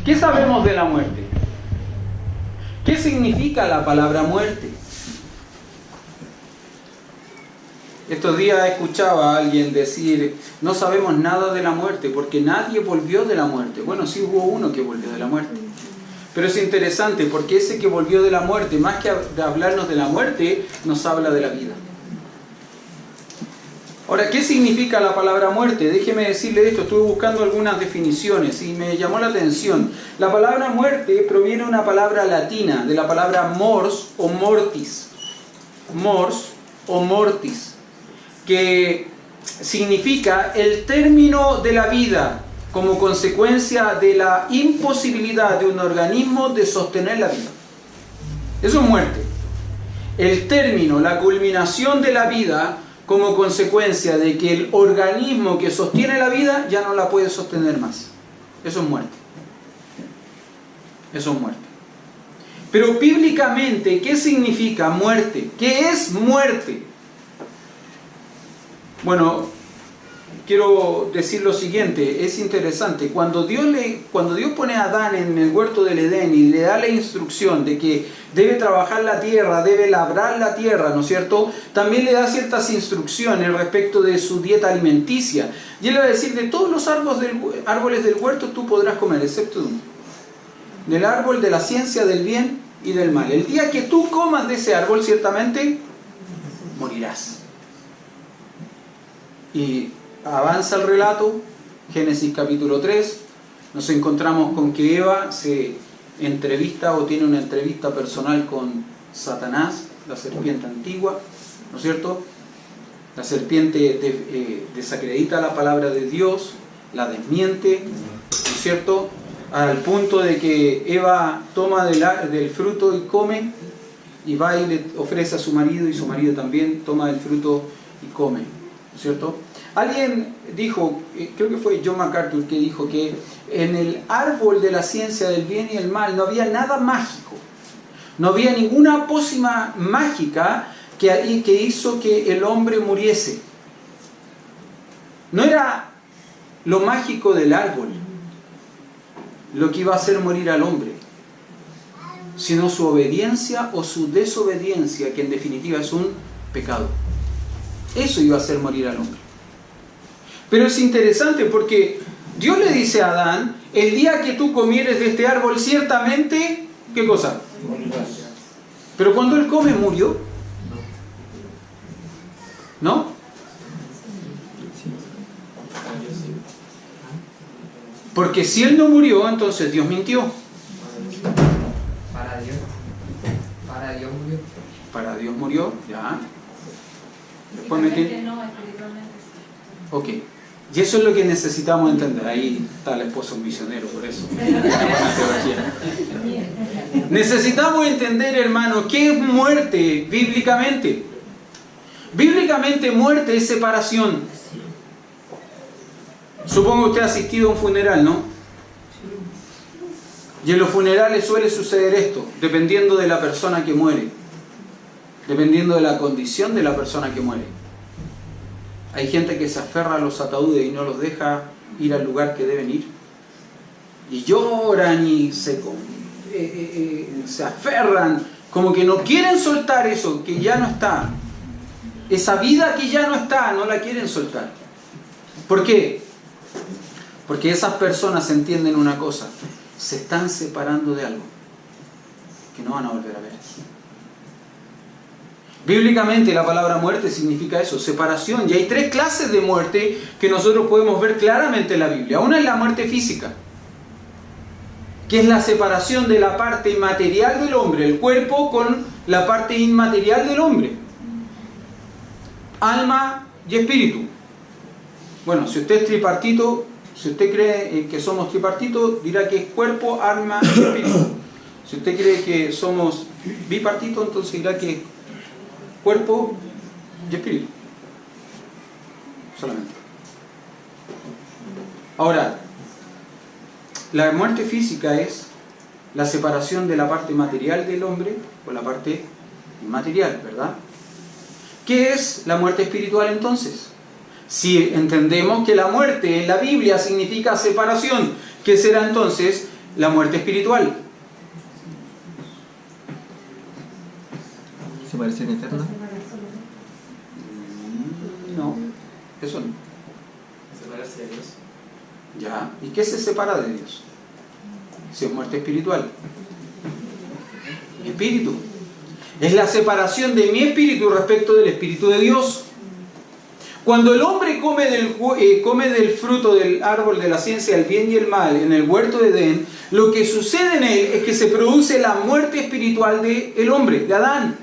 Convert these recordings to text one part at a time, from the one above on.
¿Qué sabemos de la muerte? ¿Qué significa la palabra muerte? Estos días escuchaba a alguien decir, no sabemos nada de la muerte porque nadie volvió de la muerte. Bueno, sí hubo uno que volvió de la muerte. Pero es interesante porque ese que volvió de la muerte, más que de hablarnos de la muerte, nos habla de la vida. Ahora, ¿qué significa la palabra muerte? Déjeme decirle esto, estuve buscando algunas definiciones y me llamó la atención. La palabra muerte proviene de una palabra latina, de la palabra mors o mortis. Mors o mortis, que significa el término de la vida como consecuencia de la imposibilidad de un organismo de sostener la vida. Eso es muerte. El término, la culminación de la vida como consecuencia de que el organismo que sostiene la vida ya no la puede sostener más. Eso es muerte. Eso es muerte. Pero bíblicamente, ¿qué significa muerte? ¿Qué es muerte? Bueno, quiero decir lo siguiente, es interesante. Cuando Dios pone a Adán en el huerto del Edén y le da la instrucción de que debe trabajar la tierra, debe labrar la tierra, ¿no es cierto? También le da ciertas instrucciones respecto de su dieta alimenticia. Y él va a decir, de todos los árboles del huerto tú podrás comer, excepto de uno. Del árbol de la ciencia del bien y del mal. El día que tú comas de ese árbol, ciertamente morirás. Y avanza el relato, Génesis capítulo 3, nos encontramos con que Eva se entrevista o tiene una entrevista personal con Satanás, la serpiente antigua, ¿no es cierto? La serpiente desacredita la palabra de Dios, la desmiente, ¿no es cierto? Al punto de que Eva toma del fruto y come, y va y le ofrece a su marido, y su marido también toma del fruto y come, ¿no es cierto? Alguien dijo, creo que fue John MacArthur, que dijo que en el árbol de la ciencia del bien y el mal no había nada mágico, no había ninguna pócima mágica que hizo que el hombre muriese. No era lo mágico del árbol lo que iba a hacer morir al hombre, sino su obediencia o su desobediencia, que en definitiva es un pecado. Eso iba a hacer morir al hombre. Pero es interesante porque Dios le dice a Adán, el día que tú comieres de este árbol, ciertamente, ¿qué cosa? Pero cuando él come, ¿murió? ¿No? Porque si él no murió, entonces Dios mintió. Para Dios murió. Para Dios murió, ya. Después Ok. Y eso es lo que necesitamos entender. Ahí está el esposo misionero, por eso. Necesitamos entender, hermano, ¿qué es muerte bíblicamente? Bíblicamente muerte es separación. Supongo que usted ha asistido a un funeral, ¿no? Y en los funerales suele suceder esto, dependiendo de la persona que muere, dependiendo de la condición de la persona que muere. Hay gente que se aferra a los ataúdes y no los deja ir al lugar que deben ir. Y lloran y se aferran, como que no quieren soltar eso, que ya no está. Esa vida que ya no está, no la quieren soltar. ¿Por qué? Porque esas personas entienden una cosa, se están separando de algo que no van a volver a ver. Bíblicamente la palabra muerte significa eso, separación. Y hay tres clases de muerte que nosotros podemos ver claramente en la Biblia. Una es la muerte física, que es la separación de la parte material del hombre, el cuerpo, con la parte inmaterial del hombre. Alma y espíritu. Bueno, si usted es tripartito, si usted cree que somos tripartitos, dirá que es cuerpo, alma y espíritu. Si usted cree que somos bipartitos, entonces dirá que es cuerpo y espíritu. Solamente. Ahora, la muerte física es la separación de la parte material del hombre con la parte inmaterial, ¿verdad? ¿Qué es la muerte espiritual entonces? Si entendemos que la muerte en la Biblia significa separación, ¿qué será entonces la muerte espiritual. ¿Separación eterna? No, eso no. Separarse de Dios. Ya. ¿Y qué se separa de Dios? Si es muerte espiritual. Espíritu. Es la separación de mi espíritu respecto del espíritu de Dios. Cuando el hombre come del fruto del árbol de la ciencia del bien y el mal en el huerto de Edén, lo que sucede en él es que se produce la muerte espiritual del hombre, de Adán.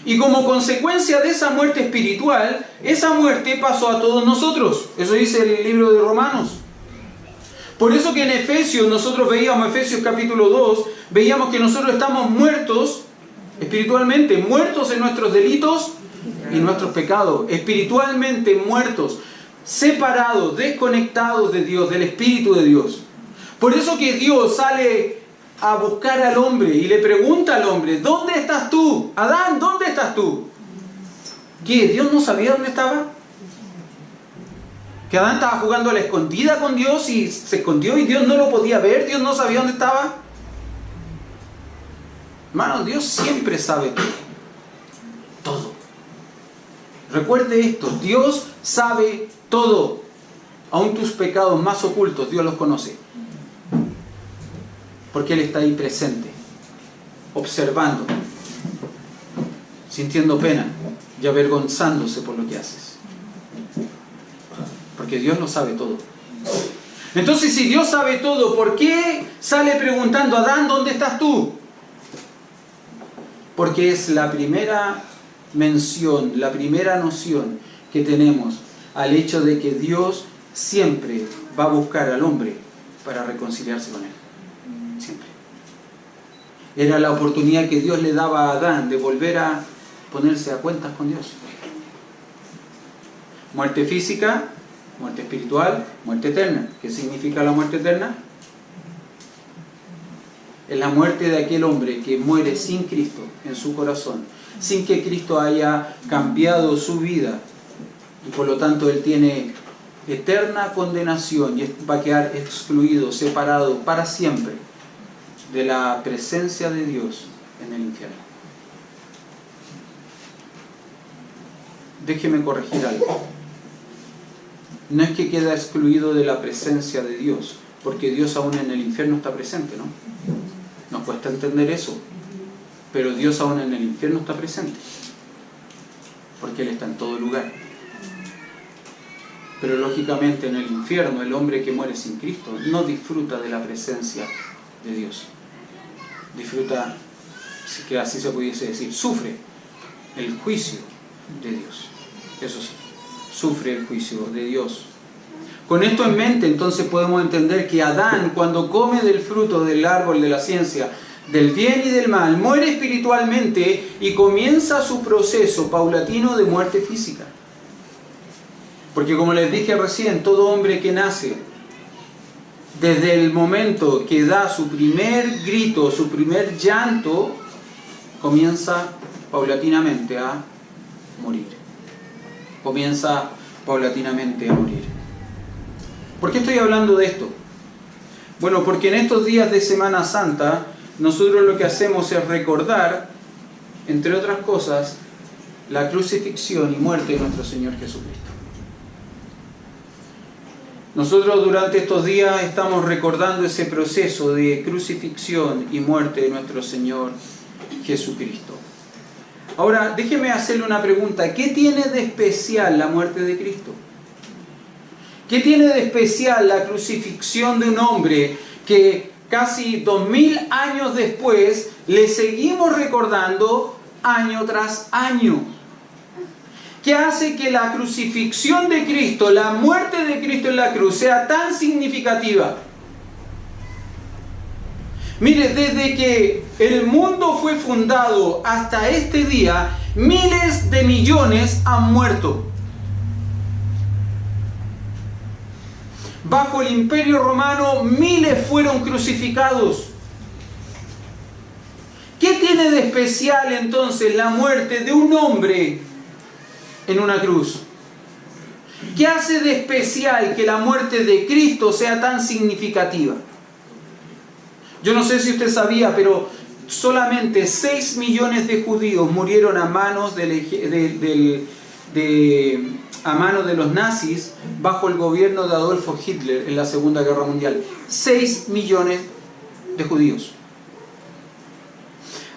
Y como consecuencia de esa muerte espiritual, esa muerte pasó a todos nosotros. Eso dice el libro de Romanos. Por eso que en Efesios, nosotros veíamos, Efesios capítulo 2, veíamos que nosotros estamos muertos espiritualmente, muertos en nuestros delitos y nuestros pecados, espiritualmente muertos, separados, desconectados de Dios, del Espíritu de Dios. Por eso que Dios sale a buscar al hombre y le pregunta al hombre: ¿dónde estás tú? Adán, ¿dónde estás tú? ¿Qué? ¿Dios no sabía dónde estaba? ¿Que Adán estaba jugando a la escondida con Dios y se escondió y Dios no lo podía ver? ¿Dios no sabía dónde estaba? Hermano, Dios siempre sabe todo. Recuerde esto: Dios sabe todo. Aún tus pecados más ocultos, Dios los conoce. Porque Él está ahí presente, observando, sintiendo pena y avergonzándose por lo que haces. Porque Dios lo sabe todo. Entonces, si Dios sabe todo, ¿por qué sale preguntando: Adán, ¿dónde estás tú? Porque es la primera mención, la primera noción que tenemos al hecho de que Dios siempre va a buscar al hombre para reconciliarse con él. Siempre. Era la oportunidad que Dios le daba a Adán de volver a ponerse a cuentas con Dios. Muerte física, muerte espiritual, muerte eterna. ¿Qué significa la muerte eterna? Es la muerte de aquel hombre que muere sin Cristo en su corazón, sin que Cristo haya cambiado su vida, y por lo tanto él tiene eterna condenación y va a quedar excluido, separado para siempre de la presencia de Dios en el infierno. Déjeme corregir algo. No es que queda excluido de la presencia de Dios, porque Dios aún en el infierno está presente, ¿no? Nos cuesta entender eso, pero Dios aún en el infierno está presente, porque Él está en todo lugar. Pero lógicamente en el infierno el hombre que muere sin Cristo no disfruta de la presencia de Dios. Disfruta, que así se pudiese decir, sufre el juicio de Dios. Eso sí, sufre el juicio de Dios. Con esto en mente, entonces podemos entender que Adán, cuando come del fruto del árbol de la ciencia, del bien y del mal, muere espiritualmente y comienza su proceso paulatino de muerte física. Porque como les dije recién, todo hombre que nace, desde el momento que da su primer grito, su primer llanto, comienza paulatinamente a morir. Comienza paulatinamente a morir. ¿Por qué estoy hablando de esto? Bueno, porque en estos días de Semana Santa, nosotros lo que hacemos es recordar, entre otras cosas, la crucifixión y muerte de nuestro Señor Jesucristo. Nosotros durante estos días estamos recordando ese proceso de crucifixión y muerte de nuestro Señor Jesucristo. Ahora, déjeme hacerle una pregunta. ¿Qué tiene de especial la muerte de Cristo? ¿Qué tiene de especial la crucifixión de un hombre que casi 2000 años después le seguimos recordando año tras año? ¿Qué hace que la crucifixión de Cristo, la muerte de Cristo en la cruz, sea tan significativa? Mire, desde que el mundo fue fundado hasta este día, miles de millones han muerto. Bajo el Imperio Romano, miles fueron crucificados. ¿Qué tiene de especial entonces la muerte de un hombre en una cruz? ¿Qué hace de especial que la muerte de Cristo sea tan significativa? Yo no sé si usted sabía, pero solamente 6 millones de judíos murieron a manos a manos de los nazis bajo el gobierno de Adolfo Hitler en la Segunda Guerra Mundial. 6 millones de judíos.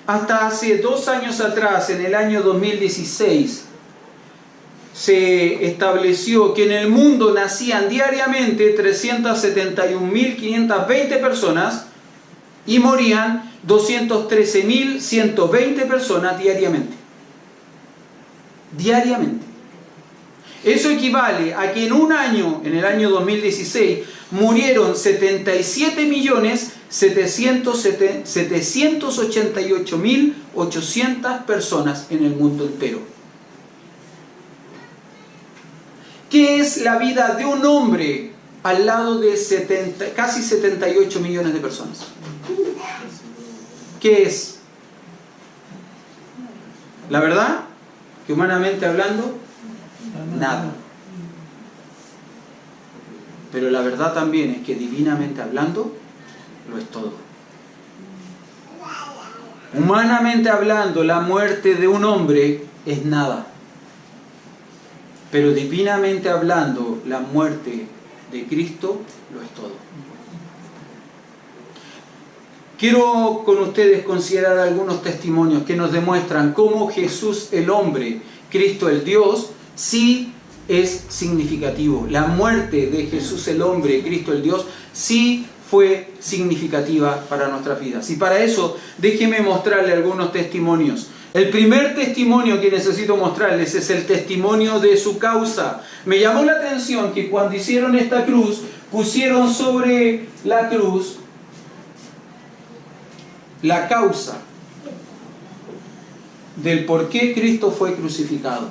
Hasta hace 2 años atrás, en el año 2016, se estableció que en el mundo nacían diariamente 371.520 personas y morían 213.120 personas diariamente. Diariamente. Eso equivale a que en un año, en el año 2016, murieron 77.788.800 personas en el mundo entero. ¿Qué es la vida de un hombre al lado de casi 78 millones de personas? ¿Qué es? La verdad, que humanamente hablando, nada. Pero la verdad también es que divinamente hablando, lo es todo. Humanamente hablando, la muerte de un hombre es nada. Pero divinamente hablando, la muerte de Cristo lo es todo. Quiero con ustedes considerar algunos testimonios que nos demuestran cómo Jesús el hombre, Cristo el Dios, sí es significativo. La muerte de Jesús el hombre, Cristo el Dios, sí fue significativa para nuestras vidas. Y para eso, déjenme mostrarle algunos testimonios. El primer testimonio que necesito mostrarles es el testimonio de su causa. Me llamó la atención que cuando hicieron esta cruz, pusieron sobre la cruz la causa del por qué Cristo fue crucificado.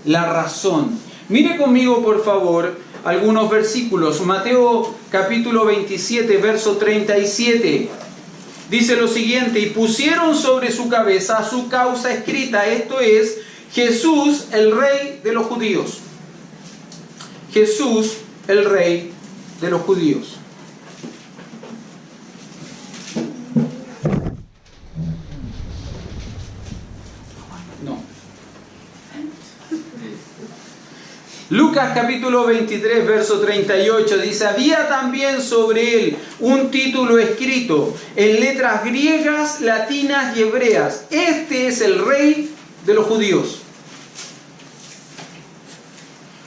La razón. Mire conmigo, por favor, algunos versículos. Mateo capítulo 27, verso 37. Dice lo siguiente: y pusieron sobre su cabeza su causa escrita, esto es, Jesús, el Rey de los judíos. Jesús, el Rey de los judíos. Lucas capítulo 23, verso 38 dice: había también sobre él un título escrito en letras griegas, latinas y hebreas: este es el Rey de los judíos.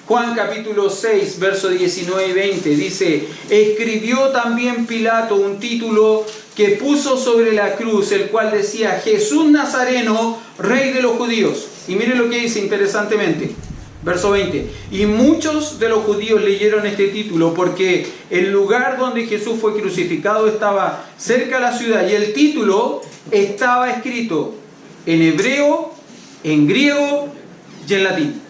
Juan capítulo 6, verso 19 y 20 dice: escribió también Pilato un título que puso sobre la cruz, el cual decía: Jesús Nazareno, Rey de los judíos. Y mire lo que dice interesantemente. Verso 20. Y muchos de los judíos leyeron este título porque el lugar donde Jesús fue crucificado estaba cerca de la ciudad y el título estaba escrito en hebreo, en griego y en latín.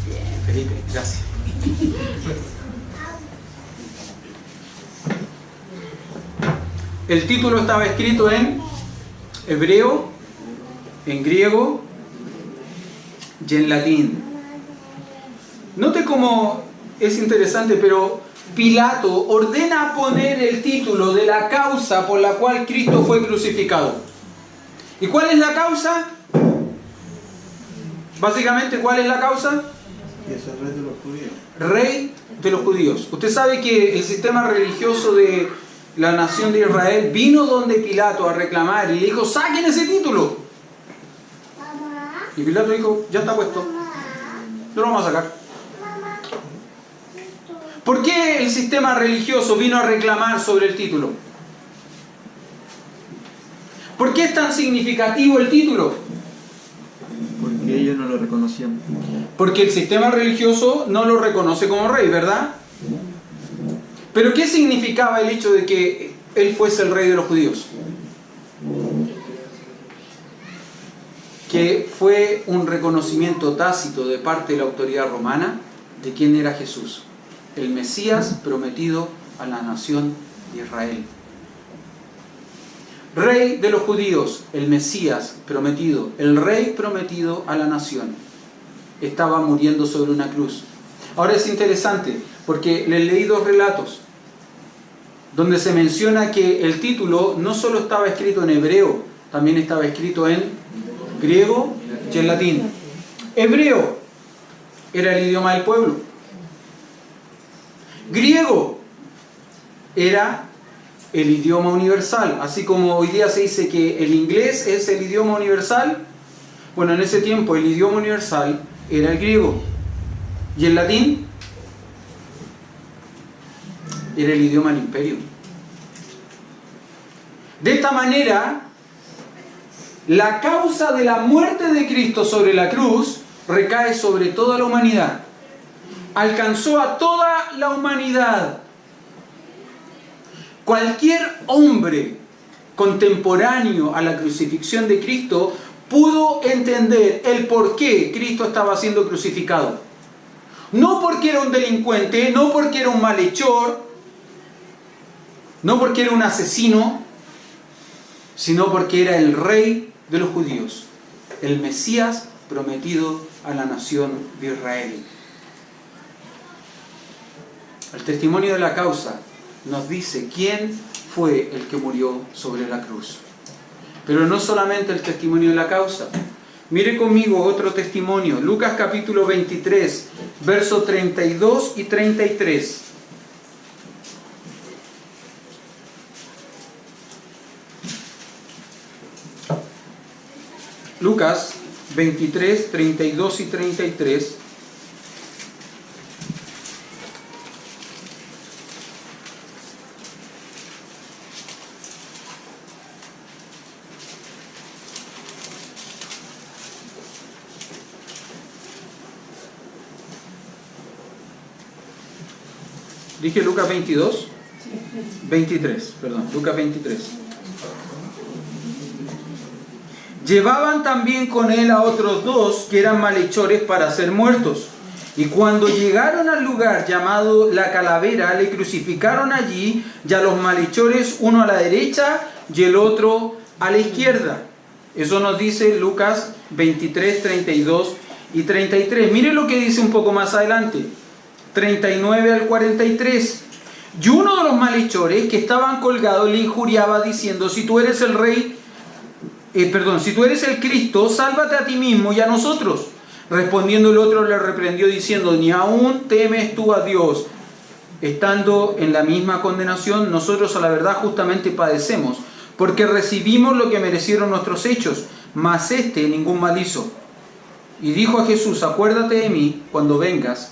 Bien, Felipe, gracias. El título estaba escrito en hebreo, en griego y en latín. Note cómo es interesante, pero Pilato ordena poner el título de la causa por la cual Cristo fue crucificado. ¿Y cuál es la causa? Básicamente, ¿cuál es la causa? Es el Rey de los judíos. Rey de los judíos. Usted sabe que el sistema religioso de la nación de Israel vino donde Pilato a reclamar y le dijo: saquen ese título. Y Pilato dijo: ya está puesto, no lo vamos a sacar. ¿Por qué el sistema religioso vino a reclamar sobre el título? ¿Por qué es tan significativo el título? Porque ellos no lo reconocían. Porque el sistema religioso no lo reconoce como rey, ¿verdad? Pero ¿qué significaba el hecho de que él fuese el rey de los judíos? Que fue un reconocimiento tácito de parte de la autoridad romana de quién era Jesús, el Mesías prometido a la nación de Israel. Rey de los judíos, el Mesías prometido, el Rey prometido a la nación, estaba muriendo sobre una cruz. Ahora es interesante porque les leí dos relatos. donde se menciona que el título no solo estaba escrito en hebreo, también estaba escrito en griego y en latín. Hebreo era el idioma del pueblo. Griego era el idioma universal. Así como hoy día se dice que el inglés es el idioma universal, bueno, en ese tiempo el idioma universal era el griego. Y el latín era el idioma del imperio. De esta manera, la causa de la muerte de Cristo sobre la cruz recae sobre toda la humanidad. Alcanzó a toda la humanidad. Cualquier hombre contemporáneo a la crucifixión de Cristo pudo entender el por qué Cristo estaba siendo crucificado. No porque era un delincuente, no porque era un malhechor, no porque era un asesino, sino porque era el rey de los judíos, el Mesías prometido a la nación de Israel. El testimonio de la causa nos dice quién fue el que murió sobre la cruz. Pero no solamente el testimonio de la causa. Mire conmigo otro testimonio. Lucas capítulo 23, versos 32 y 33. Lucas 23, 32 y 33. Dije Lucas 22, 23, perdón, Lucas 23. Llevaban también con él a otros dos que eran malhechores para ser muertos. Y cuando llegaron al lugar llamado La Calavera, le crucificaron allí, y a los malhechores, uno a la derecha y el otro a la izquierda. Eso nos dice Lucas 23, 32 y 33. Mire lo que dice un poco más adelante. 39 al 43. Y uno de los malhechores que estaban colgados le injuriaba diciendo: si tú eres el rey, si tú eres el Cristo, sálvate a ti mismo y a nosotros. Respondiendo el otro le reprendió diciendo: ni aún temes tú a Dios, estando en la misma condenación. Nosotros a la verdad justamente padecemos, porque recibimos lo que merecieron nuestros hechos, mas éste ningún mal hizo. Y dijo a Jesús: acuérdate de mí cuando vengas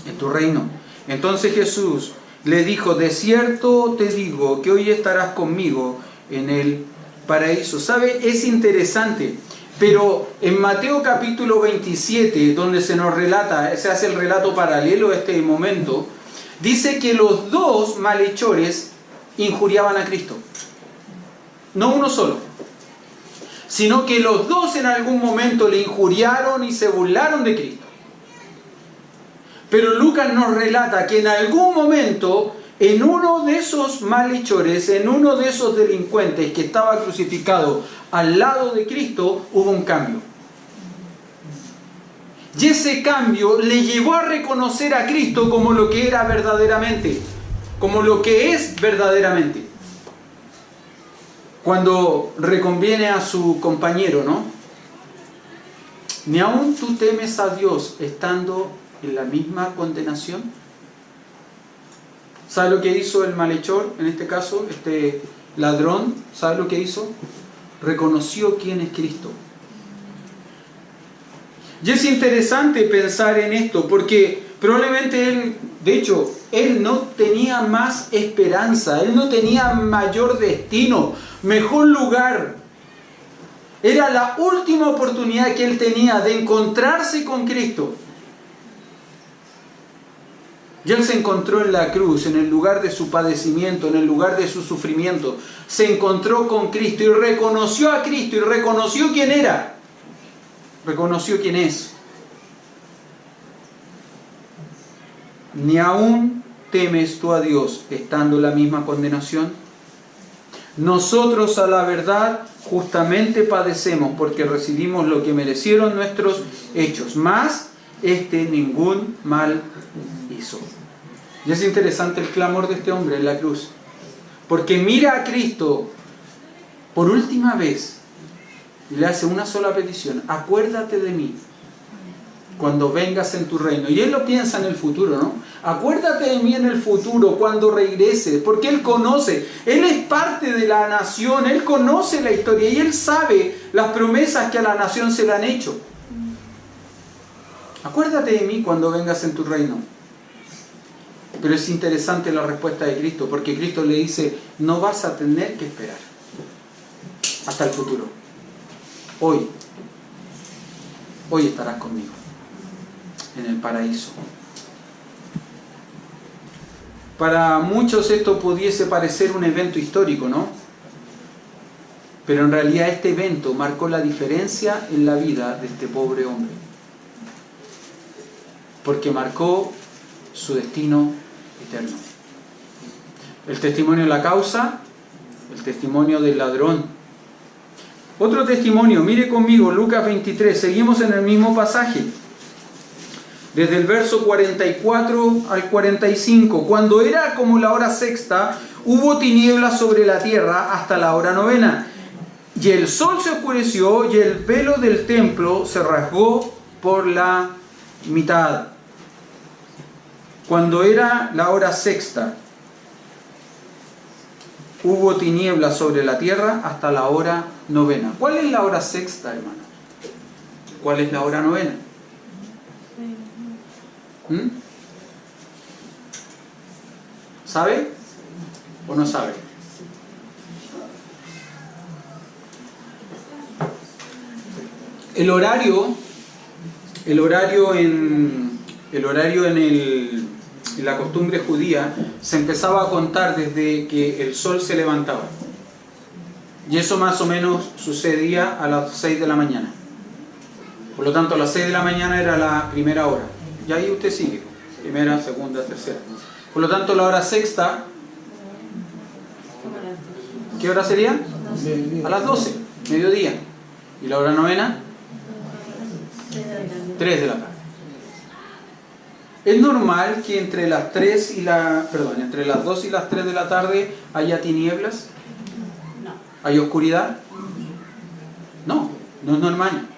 en tu reino. Entonces Jesús le dijo: de cierto te digo que hoy estarás conmigo en el paraíso. ¿Sabe? Es interesante, pero en Mateo capítulo 27, donde se nos relata, se hace el relato paralelo a este momento, dice que los dos malhechores injuriaban a Cristo. No uno solo, sino que los dos en algún momento le injuriaron y se burlaron de Cristo. Pero Lucas nos relata que en algún momento, en uno de esos malhechores, en uno de esos delincuentes que estaba crucificado al lado de Cristo, hubo un cambio. Y ese cambio le llevó a reconocer a Cristo como lo que era verdaderamente, como lo que es verdaderamente. Cuando reconviene a su compañero, ¿no? Ni aún tú temes a Dios estando en la misma condenación. ¿Sabe lo que hizo el malhechor? En este caso, este ladrón, ¿sabe lo que hizo? Reconoció quién es Cristo. Y es interesante pensar en esto, porque probablemente él, de hecho, él no tenía más esperanza, él no tenía mayor destino, mejor lugar. Era la última oportunidad que él tenía de encontrarse con Cristo. Y él se encontró en la cruz, en el lugar de su padecimiento, en el lugar de su sufrimiento. Se encontró con Cristo y reconoció a Cristo y reconoció quién era. Reconoció quién es. Ni aún temes tú a Dios estando en la misma condenación. Nosotros a la verdad justamente padecemos porque recibimos lo que merecieron nuestros hechos, mas ningún mal hizo. Y es interesante el clamor de este hombre en la cruz. Porque mira a Cristo por última vez y le hace una sola petición: acuérdate de mí cuando vengas en tu reino. Y Él lo piensa en el futuro, ¿no? Acuérdate de mí en el futuro, cuando regreses, porque Él conoce, Él es parte de la nación, Él conoce la historia y Él sabe las promesas que a la nación se le han hecho. Acuérdate de mí cuando vengas en tu reino. Pero es interesante la respuesta de Cristo, porque Cristo le dice: no vas a tener que esperar hasta el futuro. Hoy estarás conmigo en el paraíso. Para muchos esto pudiese parecer un evento histórico, ¿no? Pero en realidad este evento marcó la diferencia en la vida de este pobre hombre, porque marcó su destino eterno. El testimonio de la causa, el testimonio del ladrón. Otro testimonio, mire conmigo, Lucas 23, seguimos en el mismo pasaje. Desde el verso 44 al 45, cuando era como la hora sexta, hubo tinieblas sobre la tierra hasta la hora novena. Y el sol se oscureció y el velo del templo se rasgó por la mitad. Cuando era la hora sexta, hubo tinieblas sobre la tierra hasta la hora novena. ¿Cuál es la hora sexta, hermano? ¿Cuál es la hora novena? ¿Sabe o no sabe? El horario en la costumbre judía se empezaba a contar desde que el sol se levantaba. Y eso más o menos sucedía a las 6 de la mañana. Por lo tanto, a las 6 de la mañana era la primera hora. Y ahí usted sigue. Primera, segunda, tercera. Por lo tanto, la hora sexta, ¿qué hora sería? A las 12, mediodía. ¿Y la hora novena? 3 de la tarde. ¿Es normal que entre las 2 y las 3 de la tarde haya tinieblas? No. ¿Hay oscuridad? No, no es normal.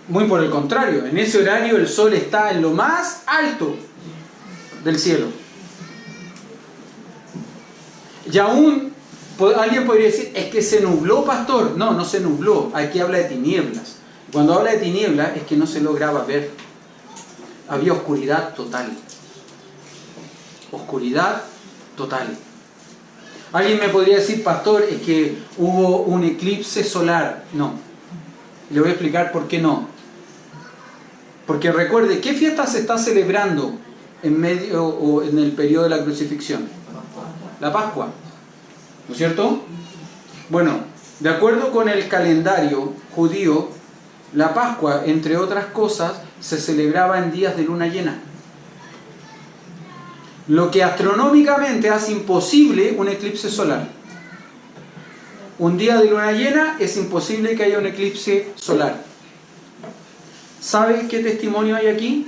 Muy por el contrario, en ese horario el sol está en lo más alto del cielo. Y aún alguien podría decir: es que se nubló, pastor. No, no se nubló, aquí habla de tinieblas. Cuando habla de tinieblas es que no se lograba ver. Había oscuridad total. Oscuridad total. Alguien me podría decir: pastor, es que hubo un eclipse solar. No. Le voy a explicar por qué no. Porque recuerde, ¿qué fiesta se está celebrando en medio o en el periodo de la crucifixión? La Pascua, ¿no es cierto? Bueno, de acuerdo con el calendario judío, la Pascua, entre otras cosas, se celebraba en días de luna llena. Lo que astronómicamente hace imposible un eclipse solar. Un día de luna llena es imposible que haya un eclipse solar. ¿Sabe qué testimonio hay aquí?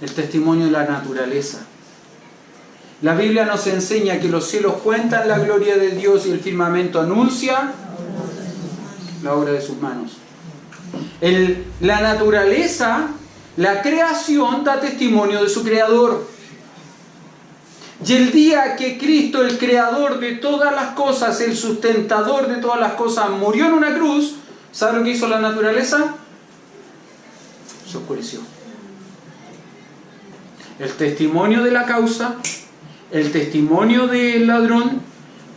El testimonio de la naturaleza. La Biblia nos enseña que los cielos cuentan la gloria de Dios y el firmamento anuncia la obra de sus manos. La naturaleza, la creación, da testimonio de su creador. Y el día que Cristo, el creador de todas las cosas, el sustentador de todas las cosas, murió en una cruz, ¿sabe lo que hizo la naturaleza? Se oscureció. El testimonio de la causa, el testimonio del ladrón,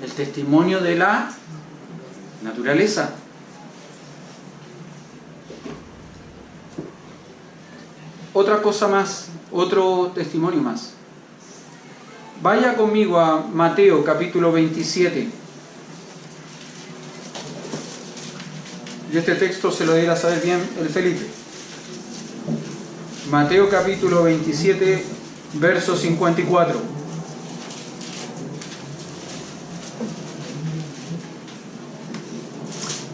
el testimonio de la naturaleza. Otra cosa más, otro testimonio más. Vaya conmigo a Mateo capítulo 27. Y este texto se lo deberá saber bien el Felipe. Mateo capítulo 27, verso 54.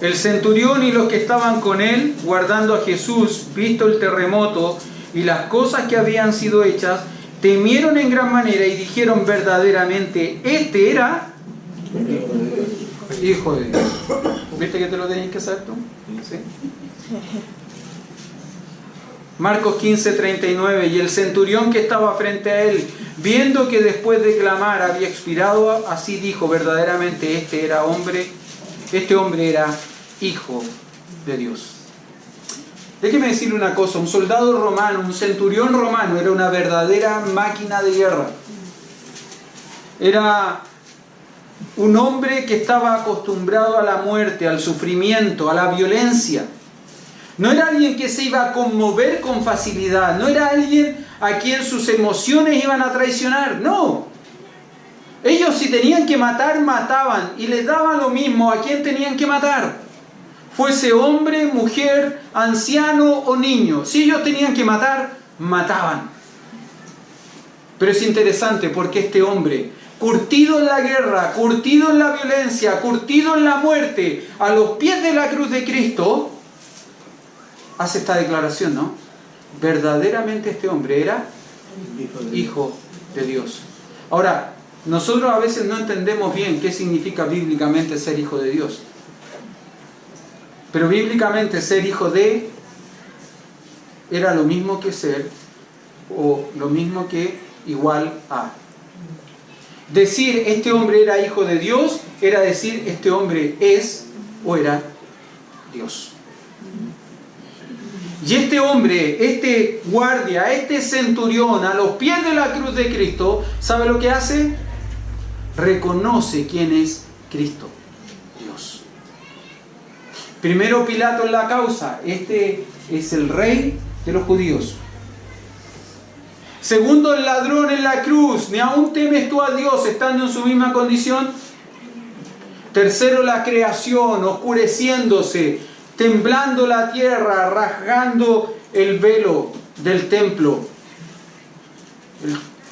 El centurión y los que estaban con él, guardando a Jesús, visto el terremoto y las cosas que habían sido hechas, temieron en gran manera y dijeron verdaderamente, este era Hijo de Dios. ¿Viste que te lo tenías que hacer tú? ¿Sí? Marcos 15:39, y el centurión que estaba frente a él, viendo que después de clamar había expirado, así dijo, verdaderamente este hombre era Hijo de Dios. Déjeme decirle una cosa, un soldado romano, un centurión romano, era una verdadera máquina de guerra. Era un hombre que estaba acostumbrado a la muerte, al sufrimiento, a la violencia. No era alguien que se iba a conmover con facilidad, no era alguien a quien sus emociones iban a traicionar, no. Ellos si tenían que matar, mataban y les daba lo mismo a quien tenían que matar. Fuese hombre, mujer, anciano o niño. Si ellos tenían que matar, mataban. Pero es interesante porque este hombre, curtido en la guerra, curtido en la violencia, curtido en la muerte, a los pies de la cruz de Cristo, hace esta declaración, ¿no? Verdaderamente este hombre era Hijo de Dios. Ahora, nosotros a veces no entendemos bien qué significa bíblicamente ser hijo de Dios. Pero bíblicamente ser hijo de era lo mismo que ser, o lo mismo que igual a. Decir este hombre era hijo de Dios era decir este hombre es o era Dios. Y este hombre, este guardia, este centurión a los pies de la cruz de Cristo, ¿sabe lo que hace? Reconoce quién es Cristo, Dios. Primero Pilato en la causa, este es el rey de los judíos. Segundo, el ladrón en la cruz, ni aún temes tú a Dios estando en su misma condición. Tercero, la creación oscureciéndose, temblando la tierra, rasgando el velo del templo.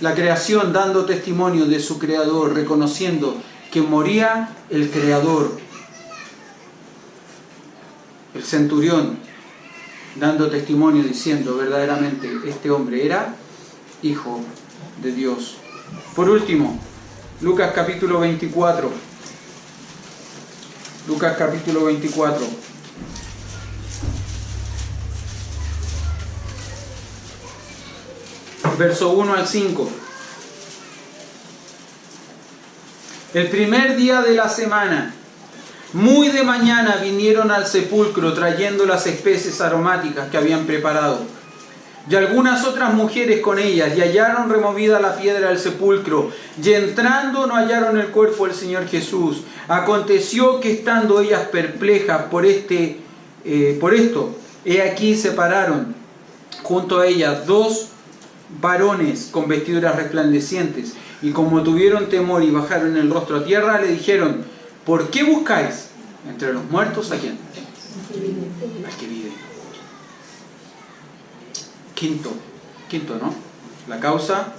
La creación dando testimonio de su creador, reconociendo que moría el creador. El centurión dando testimonio diciendo verdaderamente este hombre era Hijo de Dios. Por último, Lucas capítulo 24. Lucas capítulo 24. Verso 1 al 5. El primer día de la semana, muy de mañana vinieron al sepulcro trayendo las especies aromáticas que habían preparado. Y algunas otras mujeres con ellas, y hallaron removida la piedra del sepulcro, y entrando no hallaron el cuerpo del Señor Jesús. Aconteció que estando ellas perplejas por esto, he aquí se pararon junto a ellas dos varones con vestiduras resplandecientes, y como tuvieron temor y bajaron el rostro a tierra, le dijeron: ¿por qué buscáis entre los muertos a quién? Al que vive. Quinto, ¿no? La causa,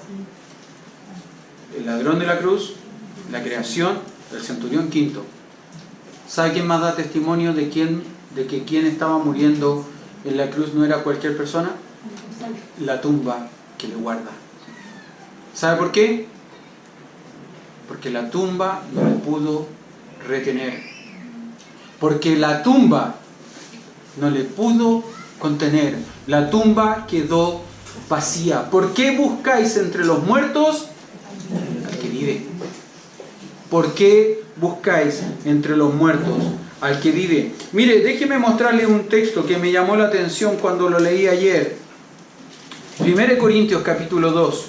el ladrón de la cruz, la creación, el centurión, quinto. ¿Sabe quién más da testimonio de que quien estaba muriendo en la cruz no era cualquier persona? La tumba que le guarda. ¿Sabe por qué? Porque la tumba no le pudo retener. Porque la tumba no le pudo contener. La tumba quedó vacía. ¿Por qué buscáis entre los muertos al que vive? ¿Por qué buscáis entre los muertos al que vive? Mire, déjeme mostrarle un texto que me llamó la atención cuando lo leí ayer. 1 Corintios capítulo 2.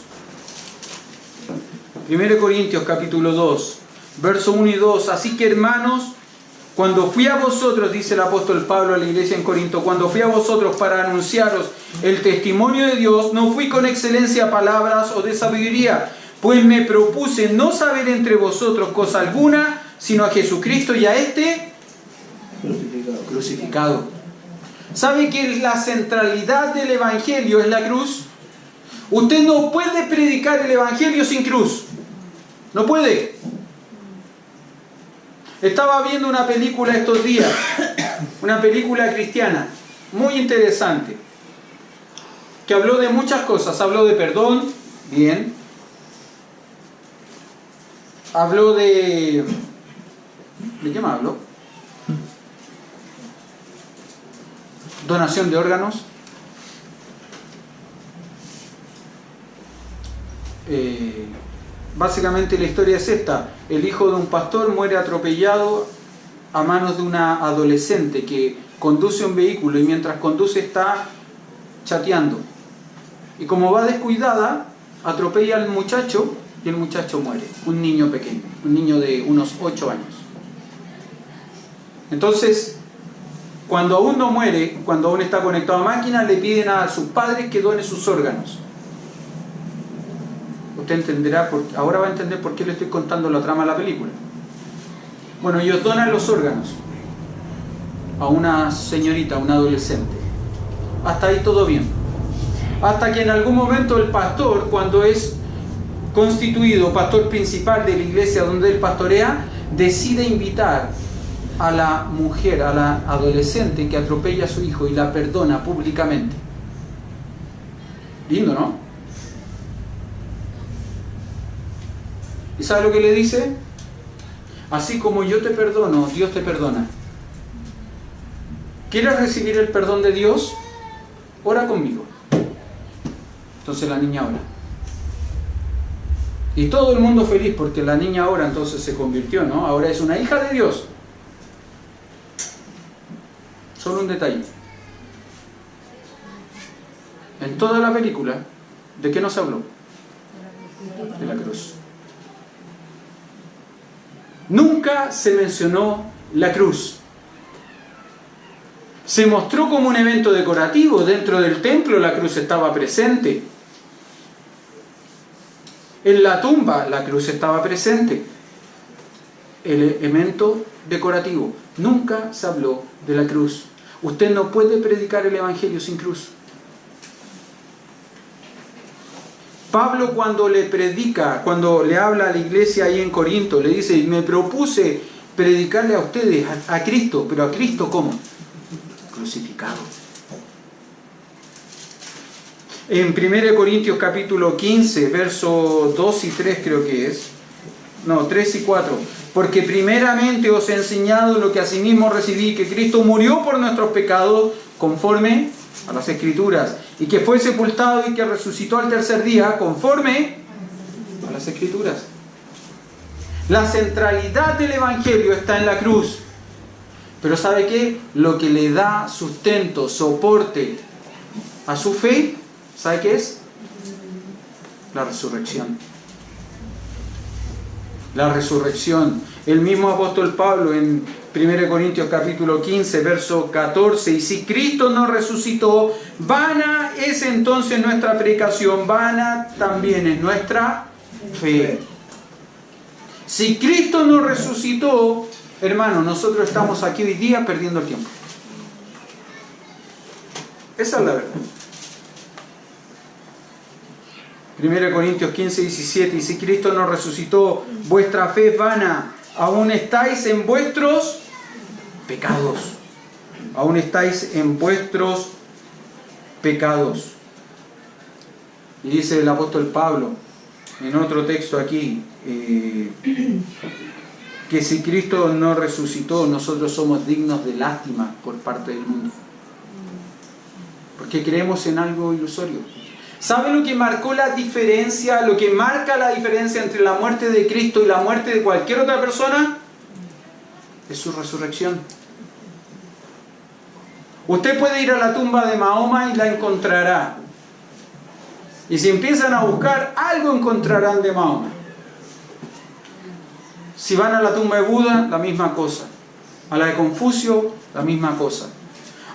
1 Corintios capítulo 2, verso 1 y 2. Así que, hermanos, cuando fui a vosotros, dice el apóstol Pablo a la iglesia en Corinto, cuando fui a vosotros para anunciaros el testimonio de Dios, no fui con excelencia palabras o de sabiduría, pues me propuse no saber entre vosotros cosa alguna, sino a Jesucristo y a este crucificado. ¿Sabe que la centralidad del Evangelio es la cruz? Usted no puede predicar el Evangelio sin cruz. No puede. Estaba viendo una película estos días, una película cristiana, muy interesante, que habló de muchas cosas. Habló de perdón, Bien. Habló de... ¿De qué más habló? Donación de órganos. Básicamente la historia es esta. El hijo de un pastor muere atropellado a manos de una adolescente que conduce un vehículo y mientras conduce está chateando. Y como va descuidada, atropella al muchacho y el muchacho muere. Un niño pequeño, un niño de unos 8 años. Entonces, cuando aún no muere, cuando aún está conectado a máquina, le piden a sus padres que donen sus órganos. Usted entenderá, ahora va a entender por qué le estoy contando la trama de la película. Bueno, ellos donan los órganos a una señorita, a una adolescente. Hasta ahí todo bien. Hasta que en algún momento el pastor, cuando es constituido pastor principal de la iglesia donde él pastorea, decide invitar a la mujer, a la adolescente que atropella a su hijo y la perdona públicamente. Lindo, ¿no? ¿Y sabe lo que le dice? Así como yo te perdono, Dios te perdona. ¿Quieres recibir el perdón de Dios? Ora conmigo. Entonces la niña ora. Y todo el mundo feliz porque la niña ahora entonces se convirtió, ¿no? Ahora es una hija de Dios. Solo un detalle. En toda la película, ¿de qué nos habló? De la cruz. Nunca se mencionó la cruz. Se mostró como un evento decorativo. Dentro del templo la cruz estaba presente. En la tumba la cruz estaba presente. El elemento decorativo. Nunca se habló de la cruz. Usted no puede predicar el evangelio sin cruz. Pablo cuando le predica, cuando le habla a la iglesia ahí en Corinto, le dice, me propuse predicarle a ustedes a Cristo, pero a Cristo ¿cómo? Crucificado. En 1 Corintios capítulo 15, versos 2 y 3 creo que es, no, 3 y 4, porque primeramente os he enseñado lo que asimismo recibí, que Cristo murió por nuestros pecados conforme a las Escrituras, y que fue sepultado y que resucitó al tercer día conforme a las Escrituras. La centralidad del Evangelio está en la cruz. Pero ¿sabe qué? Lo que le da sustento, soporte a su fe, ¿sabe qué es? La resurrección. La resurrección. El mismo apóstol Pablo en 1 Corintios capítulo 15, verso 14, y si Cristo no resucitó, vana es entonces nuestra predicación, vana también es nuestra fe. Si Cristo no resucitó, hermano, nosotros estamos aquí hoy día perdiendo el tiempo. Esa es la verdad. 1 Corintios 15, 17, y si Cristo no resucitó, vuestra fe es vana, aún estáis en vuestros pecados. Aún estáis en vuestros pecados. Y dice el apóstol Pablo, en otro texto aquí, que si Cristo no resucitó, nosotros somos dignos de lástima por parte del mundo. Porque creemos en algo ilusorio. ¿Sabe lo que marcó la diferencia, lo que marca la diferencia entre la muerte de Cristo y la muerte de cualquier otra persona? Es su resurrección. Usted puede ir a la tumba de Mahoma y la encontrará. Y si empiezan a buscar, algo encontrarán de Mahoma. Si van a la tumba de Buda, la misma cosa. A la de Confucio, la misma cosa.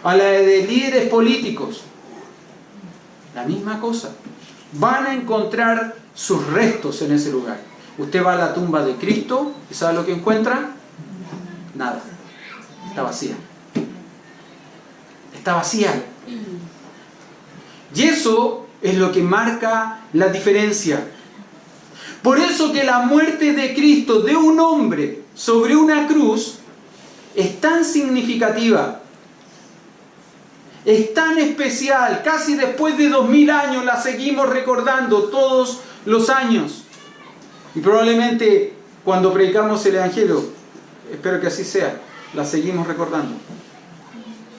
A la de líderes políticos, la misma cosa. Van a encontrar sus restos en ese lugar. Usted va a la tumba de Cristo y ¿sabe lo que encuentra? Nada. Está vacía. Está vacía. Y eso es lo que marca la diferencia. Por eso que la muerte de Cristo, de un hombre sobre una cruz, es tan significativa. Es tan especial, casi después de 2000 años la seguimos recordando todos los años. Y probablemente cuando predicamos el Evangelio, espero que así sea, la seguimos recordando.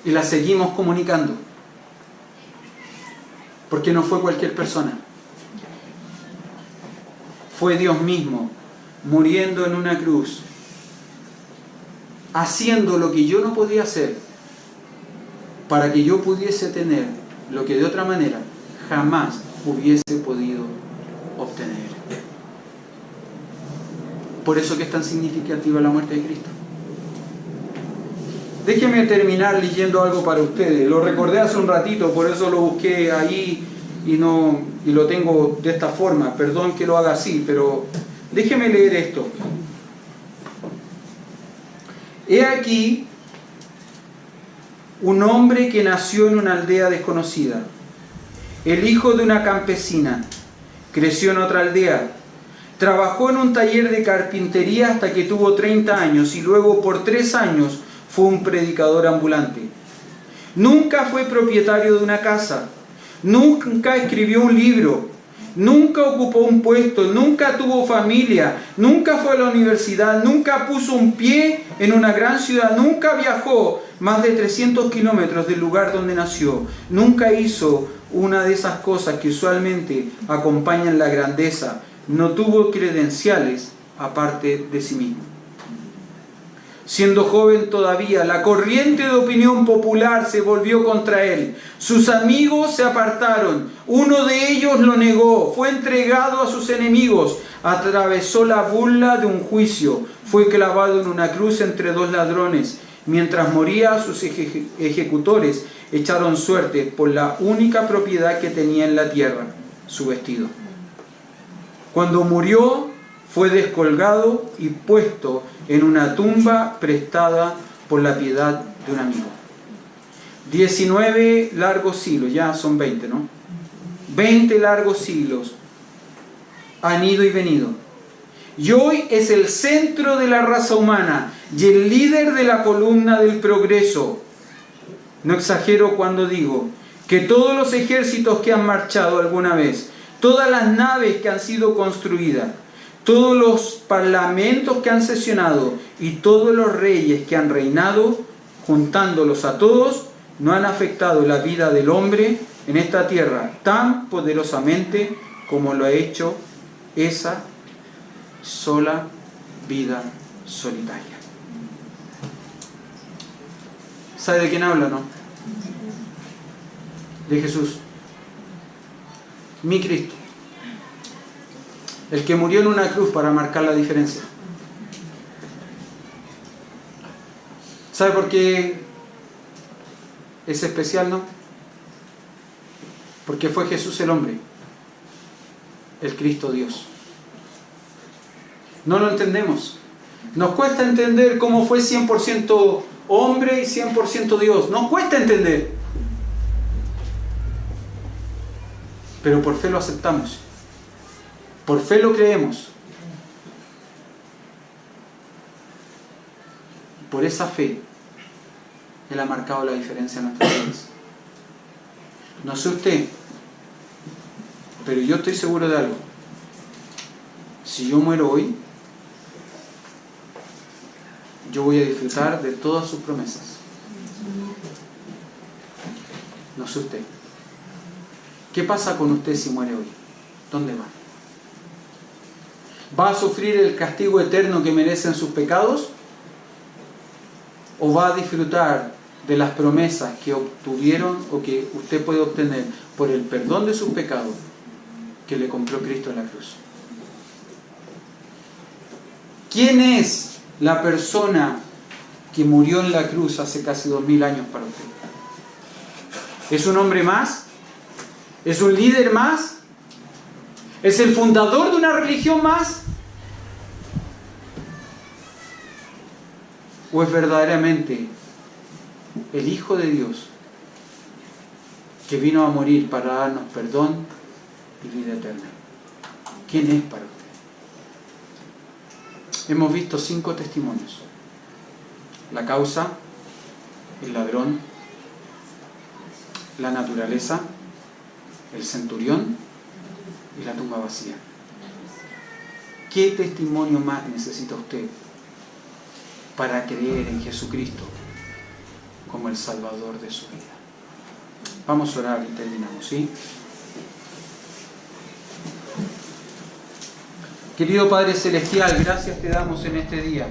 Y la seguimos comunicando. Porque no fue cualquier persona. Fue Dios mismo, muriendo en una cruz, haciendo lo que yo no podía hacer, para que yo pudiese tener lo que de otra manera jamás hubiese podido obtener. Por eso que es tan significativa la muerte de Cristo. Déjenme terminar leyendo algo para ustedes. Lo recordé hace un ratito, por eso lo busqué ahí y lo tengo de esta forma. Perdón que lo haga así, pero déjenme leer esto. He aquí un hombre que nació en una aldea desconocida, el hijo de una campesina. Creció en otra aldea. Trabajó en un taller de carpintería hasta que tuvo 30 años y luego por 3 años fue un predicador ambulante. Nunca fue propietario de una casa, nunca escribió un libro, nunca ocupó un puesto, nunca tuvo familia, nunca fue a la universidad, nunca puso un pie en una gran ciudad, nunca viajó más de 300 kilómetros del lugar donde nació, nunca hizo una de esas cosas que usualmente acompañan la grandeza, no tuvo credenciales aparte de sí mismo. Siendo joven todavía, la corriente de opinión popular se volvió contra él. Sus amigos se apartaron. Uno de ellos lo negó. Fue entregado a sus enemigos. Atravesó la burla de un juicio. Fue clavado en una cruz entre 2 ladrones. Mientras moría, sus ejecutores echaron suerte por la única propiedad que tenía en la tierra, su vestido. Cuando murió, fue descolgado y puesto en una tumba prestada por la piedad de un amigo. 19 largos siglos, ya son 20, ¿no? 20 largos siglos han ido y venido. Y hoy es el centro de la raza humana y el líder de la columna del progreso. No exagero cuando digo que todos los ejércitos que han marchado alguna vez, todas las naves que han sido construidas, todos los parlamentos que han sesionado y todos los reyes que han reinado, juntándolos a todos, no han afectado la vida del hombre en esta tierra tan poderosamente como lo ha hecho esa sola vida solitaria. ¿Sabe de quién habla, no? De Jesús. Mi Cristo. El que murió en una cruz para marcar la diferencia. ¿Sabe por qué es especial, no? Porque fue Jesús el hombre, el Cristo Dios. No lo entendemos. Nos cuesta entender cómo fue 100% hombre y 100% Dios. Nos cuesta entender. Pero por fe lo aceptamos. Por fe lo creemos. Por esa fe, Él ha marcado la diferencia en nuestras vidas. No sé usted, pero yo estoy seguro de algo. Si yo muero hoy, yo voy a disfrutar de todas sus promesas. No sé usted. ¿Qué pasa con usted si muere hoy? ¿Dónde va? ¿Va a sufrir el castigo eterno que merecen sus pecados? ¿O va a disfrutar de las promesas que obtuvieron o que usted puede obtener por el perdón de sus pecados que le compró Cristo en la cruz? ¿Quién es la persona que murió en la cruz hace casi 2000 años para usted? ¿Es un hombre más? ¿Es un líder más? ¿Es el fundador de una religión más? ¿O es verdaderamente el Hijo de Dios que vino a morir para darnos perdón y vida eterna? ¿Quién es para usted? Hemos visto 5 testimonios. La causa, el ladrón, la naturaleza, el centurión y la tumba vacía. ¿Qué testimonio más necesita usted para creer en Jesucristo como el Salvador de su vida? Vamos a orar y terminamos, ¿sí? Querido Padre Celestial, gracias te damos en este día.